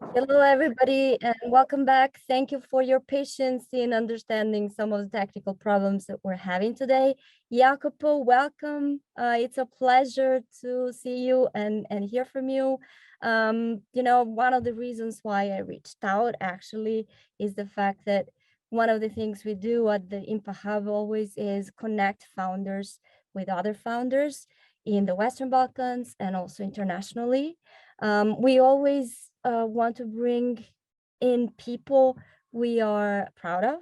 Hello, everybody, and welcome back. Thank you for your patience in understanding some of the technical problems that we're having today. Jacopo, welcome. It's a pleasure to see you and hear from you. One of the reasons why I reached out actually is the fact that one of the things we do at the Impa Hub always is connect founders with other founders in the Western Balkans and also internationally. We always want to bring in people we are proud of.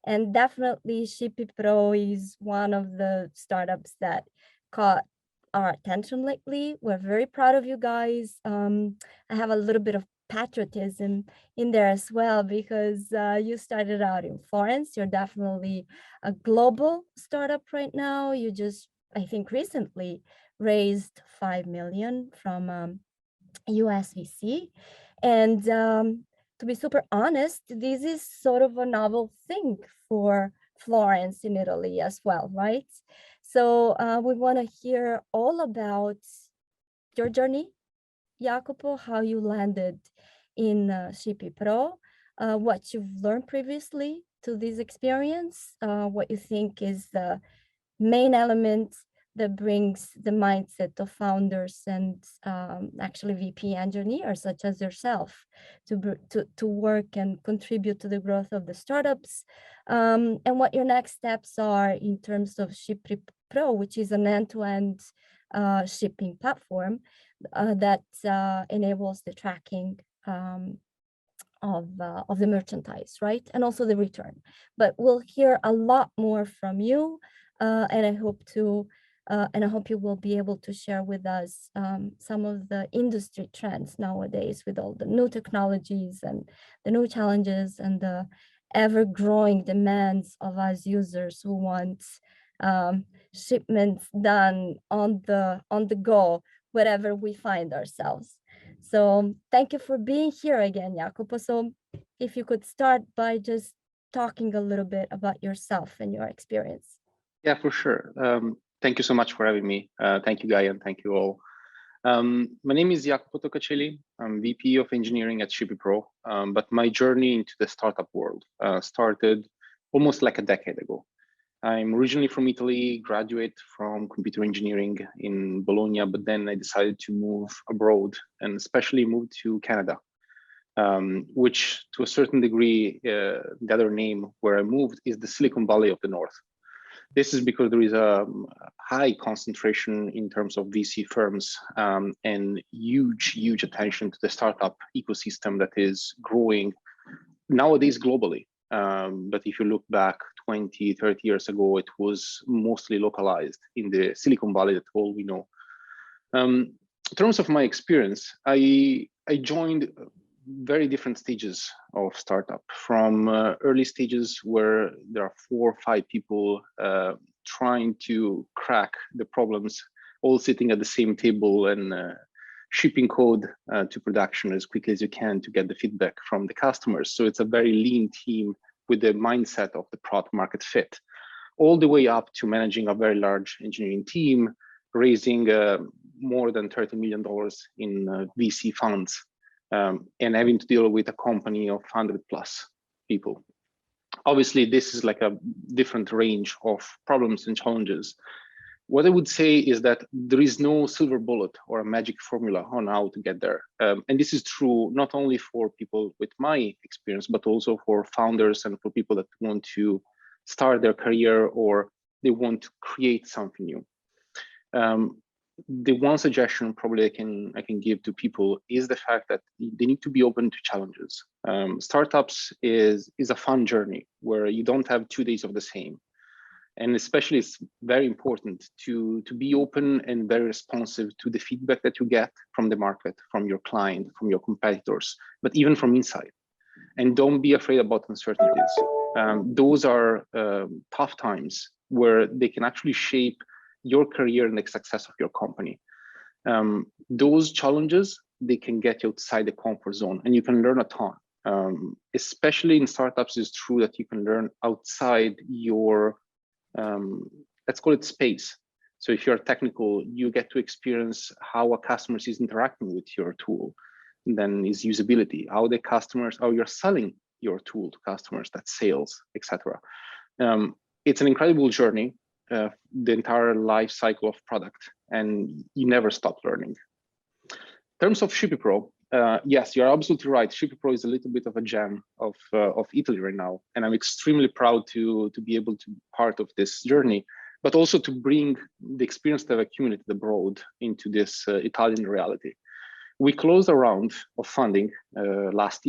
And definitely Shippy Pro is one of the startups that caught our attention lately. We're very proud of you guys. I have a little bit of patriotism in there as well, because you started out in Florence. You're definitely a global startup right now. You just, I think, recently raised 5 million from USVC. And to be super honest, this is sort of a novel thing for Florence in Italy as well, right? So we want to hear all about your journey, Jacopo, how you landed in Shippy Pro, what you've learned previously to this experience, what you think is the main element that brings the mindset of founders and actually VP engineers such as yourself to work and contribute to the growth of the startups, and what your next steps are in terms of Shippy Pro, which is an end-to-end shipping platform that enables the tracking of the merchandise, right? And also the return. But we'll hear a lot more from you, and I hope you will be able to share with us some of the industry trends nowadays with all the new technologies and the new challenges and the ever-growing demands of us users who want shipments done on the go wherever we find ourselves. So thank you for being here again, Jacopo. So if you could start by just talking a little bit about yourself and your experience. Yeah, for sure. Thank you so much for having me. Thank you, Guy, and thank you all. My name is Jacopo Toccacelli. I'm VP of Engineering at Shippy Pro, but my journey into the startup world started almost like a decade ago. I'm originally from Italy, graduate from computer engineering in Bologna, but then I decided to move abroad and especially move to Canada, which to a certain degree, the other name where I moved is the Silicon Valley of the North. This is because there is a high concentration in terms of VC firms and huge attention to the startup ecosystem that is growing nowadays globally. But if you look back 20, 30 years ago, it was mostly localized in the Silicon Valley, that's all we know. In terms of my experience, I joined very different stages of startup, from early stages where there are 4 or 5 people trying to crack the problems, all sitting at the same table and shipping code to production as quickly as you can to get the feedback from the customers. So it's a very lean team with the mindset of the product market fit, all the way up to managing a very large engineering team, raising more than $30 million in VC funds, and having to deal with a company of 100 plus people. Obviously, this is like a different range of problems and challenges. What I would say is that there is no silver bullet or a magic formula on how to get there. And this is true not only for people with my experience, but also for founders and for people that want to start their career or they want to create something new. The one suggestion probably I can give to people is the fact that they need to be open to challenges. Startups is a fun journey where you don't have 2 days of the same. And especially it's very important to be open and very responsive to the feedback that you get from the market, from your client, from your competitors, but even from inside. And don't be afraid about uncertainties. Those are tough times where they can actually shape your career and the success of your company. Those challenges, they can get you outside the comfort zone and you can learn a ton. Especially in startups, it's true that you can learn outside your let's call it space. So if you're technical, you get to experience how a customer is interacting with your tool. then is usability, how you're selling your tool to customers, that's sales, etc. It's an incredible journey, the entire life cycle of product, and you never stop learning. In terms of Shippy Pro, yes, you're absolutely right. Shippy Pro is a little bit of a gem of Italy right now, and I'm extremely proud to be able to be part of this journey, but also to bring the experience that I've accumulated abroad into this Italian reality. We closed a round of funding last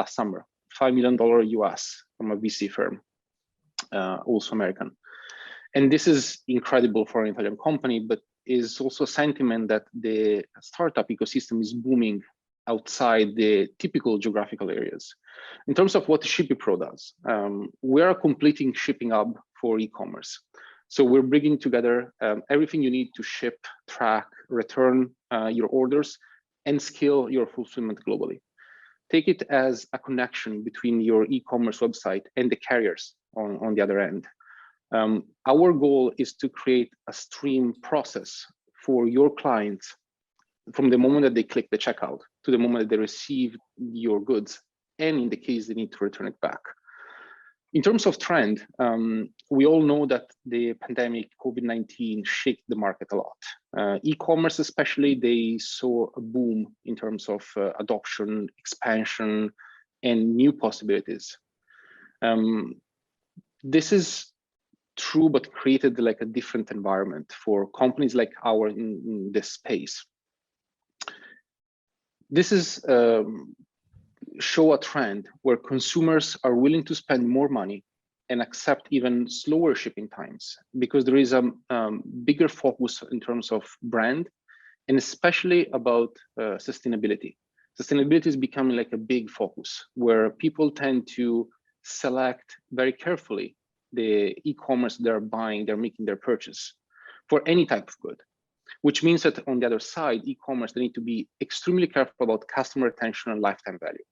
summer, $5 million US from a VC firm, also American. And this is incredible for an Italian company, but is also a sentiment that the startup ecosystem is booming outside the typical geographical areas. In terms of what Shippy Pro does, we are a completing shipping hub for e-commerce. So we're bringing together everything you need to ship, track, return your orders, and scale your fulfillment globally. Take it as a connection between your e-commerce website and the carriers on the other end. Our goal is to create a stream process for your clients from the moment that they click the checkout to the moment that they receive your goods, and in the case they need to return it back. In terms of trend, we all know that the pandemic, COVID-19, shook the market a lot. E-commerce especially, they saw a boom in terms of adoption, expansion, and new possibilities. This is true, but created like a different environment for companies like ours in this space. This is show a trend where consumers are willing to spend more money and accept even slower shipping times, because there is a bigger focus in terms of brand, and especially about sustainability. Sustainability is becoming like a big focus, where people tend to select very carefully the e-commerce they're buying, they're making their purchase for any type of good, which means that on the other side, e-commerce, they need to be extremely careful about customer retention and lifetime value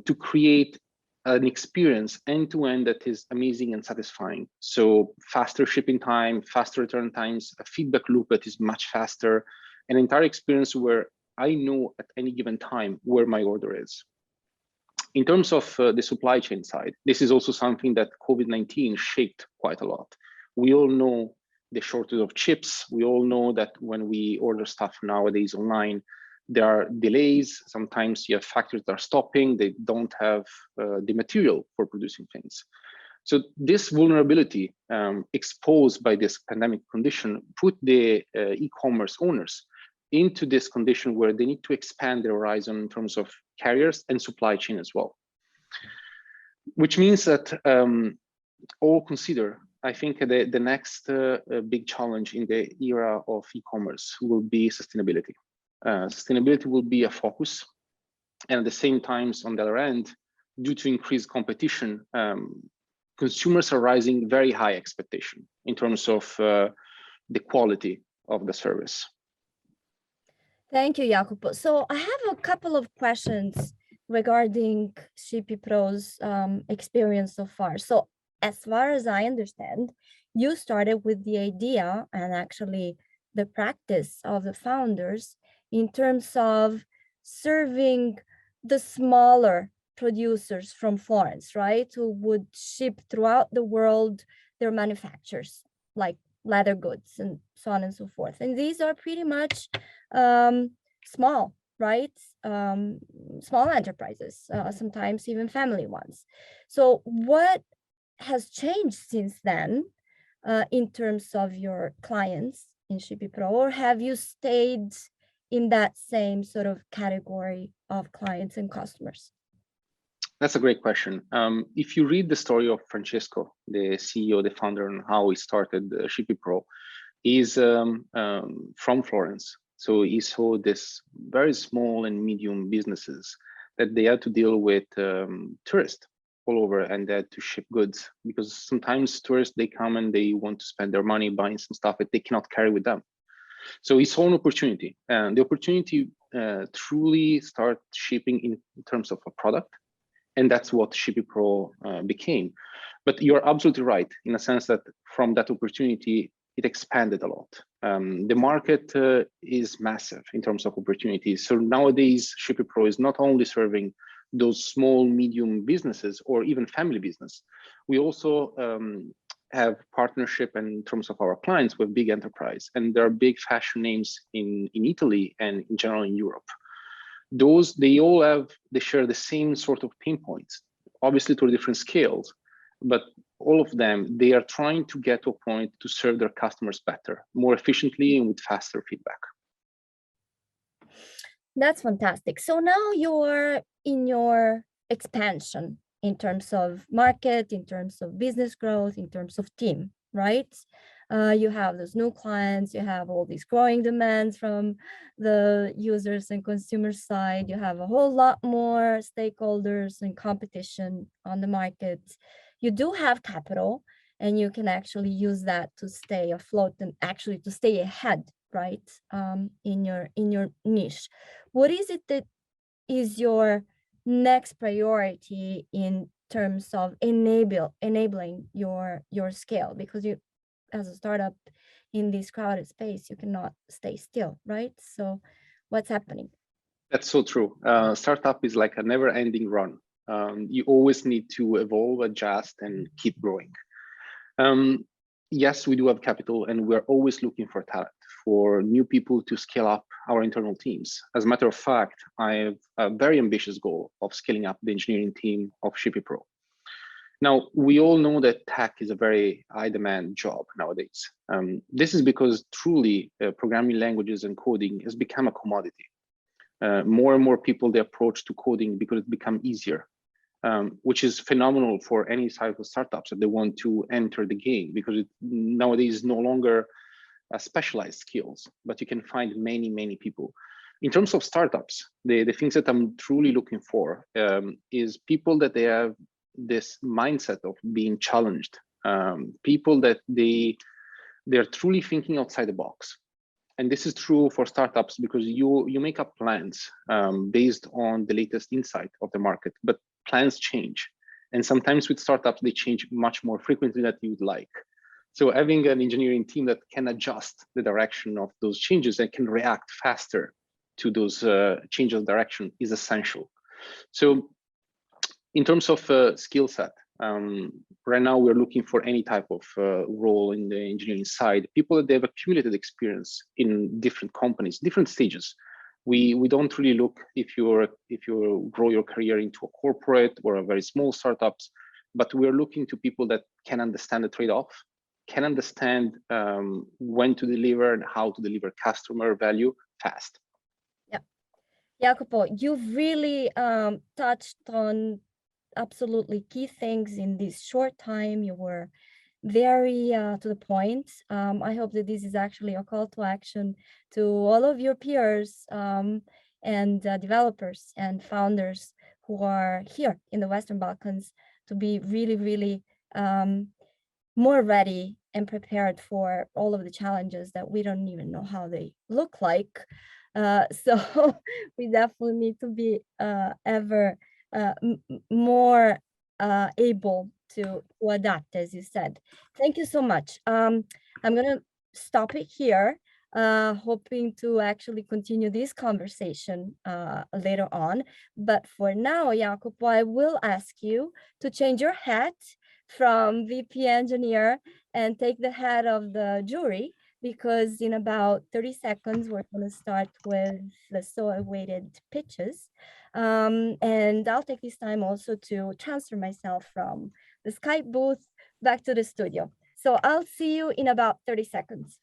to create an experience end-to-end that is amazing and satisfying. So faster shipping time, faster return times, a feedback loop that is much faster, an entire experience where I know at any given time where my order is. In terms of the supply chain side, this is also something that COVID-19 shaped quite a lot. We all know the shortage of chips. We all know that when we order stuff nowadays online, there are delays. Sometimes you have factories that are stopping. They don't have the material for producing things. So this vulnerability exposed by this pandemic condition put the e-commerce owners into this condition where they need to expand their horizon in terms of carriers and supply chain as well. Which means that all consider, I think the next big challenge in the era of e-commerce will be sustainability. Sustainability will be a focus, and at the same time, on the other end, due to increased competition, consumers are raising very high expectation in terms of the quality of the service. Thank you, Jacopo. So I have a couple of questions regarding Shippy Pro's experience so far. So as far as I understand, you started with the idea and actually the practice of the founders in terms of serving the smaller producers from Florence, right? Who would ship throughout the world their manufactures, like leather goods and so on and so forth. And these are pretty much small, right? Small enterprises, sometimes even family ones. So what has changed since then in terms of your clients in Shippy Pro, or have you stayed in that same sort of category of clients and customers? That's a great question. If you read the story of Francesco, the CEO, the founder, and how he started Shippy Pro, he's from Florence. So he saw this very small and medium businesses that they had to deal with tourists all over, and they had to ship goods, because sometimes tourists, they come and they want to spend their money buying some stuff that they cannot carry with them. So he saw an opportunity, and the opportunity truly start shipping in terms of a product. And that's what Shippy Pro became. But you're absolutely right, in a sense that from that opportunity, it expanded a lot. The market is massive in terms of opportunities. So nowadays, Shippy Pro is not only serving those small, medium businesses or even family business. We also have partnership in terms of our clients with big enterprise, and there are big fashion names in Italy and in general in Europe. Those, they share the same sort of pain points, obviously to different scales, but all of them, they are trying to get to a point to serve their customers better, more efficiently and with faster feedback. That's fantastic. So now you're in your expansion in terms of market, in terms of business growth, in terms of team, right? You have those new clients, you have all these growing demands from the users and consumer side, you have a whole lot more stakeholders and competition on the market. You do have capital, and you can actually use that to stay afloat and actually to stay ahead, right? In your niche. What is it that is your next priority in terms of enabling your scale? Because you, as a startup in this crowded space, you cannot stay still, right? So what's happening? That's so true. Startup is like a never-ending run. You always need to evolve, adjust, and keep growing. Yes, we do have capital, and we're always looking for talent, for new people to scale up our internal teams. As a matter of fact, I have a very ambitious goal of scaling up the engineering team of Shippy Pro. Now, we all know that tech is a very high-demand job nowadays. This is because truly programming languages and coding has become a commodity. More and more people, they approach to coding because it's become easier. Which is phenomenal for any type of startups that they want to enter the game, because it nowadays is no longer specialized skills, but you can find many people. In terms of startups, the things that I'm truly looking for is people that they have this mindset of being challenged, people that they're truly thinking outside the box. And this is true for startups because you make up plans based on the latest insight of the market, but plans change. And sometimes with startups, they change much more frequently than you would like. So having an engineering team that can adjust the direction of those changes and can react faster to those changes of direction is essential. So in terms of skill set, right now we're looking for any type of role in the engineering side, people that they have accumulated experience in different companies, different stages. We don't really look if you grow your career into a corporate or a very small startups, but we're looking to people that can understand the trade-off, can understand when to deliver and how to deliver customer value fast. Yeah, Jacopo, you've really touched on absolutely key things in this short time. You were very to the point. I hope that this is actually a call to action to all of your peers and developers and founders who are here in the Western Balkans to be really more ready and prepared for all of the challenges that we don't even know how they look like. So we definitely need to be ever more able to adapt, as you said. Thank you so much. I'm gonna stop it here, hoping to actually continue this conversation later on. But for now, Jacopo, I will ask you to change your hat from VP engineer and take the hat of the jury, because in about 30 seconds, we're going to start with the so awaited pitches. And I'll take this time also to transfer myself from the Skype booth back to the studio. So I'll see you in about 30 seconds.